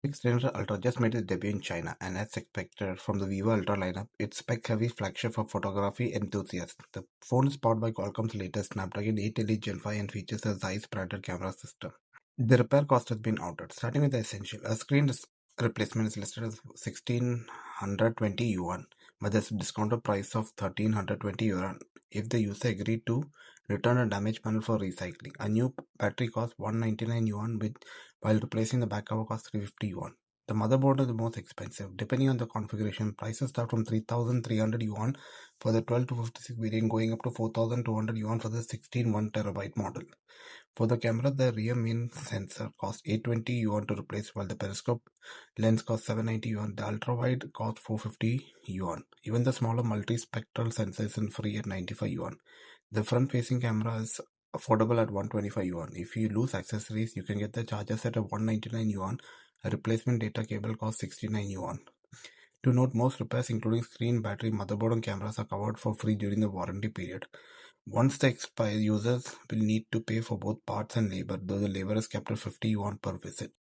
X300 Ultra just made its debut in China, and as expected from the Vivo Ultra lineup, it's spec-heavy flagship for photography enthusiasts. The phone is powered by Qualcomm's latest Snapdragon 8 Elite Gen 5 and features a Zeiss branded camera system. The repair cost has been outed. Starting with the essential, a screen replacement is listed as 1620 yuan, but there's a discounted price of 1320 yuan if the user agreed to return a damaged panel for recycling. A new battery costs 199 yuan, while replacing the back cover costs 350 yuan. The motherboard is the most expensive. Depending on the configuration, prices start from 3300 yuan for the 12 to 56 variant, going up to 4200 yuan for the 16 1TB model. For the camera, the rear main sensor costs 820 yuan to replace, while the periscope lens costs 790 yuan. The ultra-wide costs 450 yuan. Even the smaller multi-spectral sensor is free at 95 yuan. The front-facing camera is affordable at 125 yuan. If you lose accessories, you can get the charger set at 199 yuan. A replacement data cable costs 69 yuan. To note, most repairs including screen, battery, motherboard and cameras are covered for free during the warranty period. Once they expire, users will need to pay for both parts and labor, though the labor is kept at 50 yuan per visit.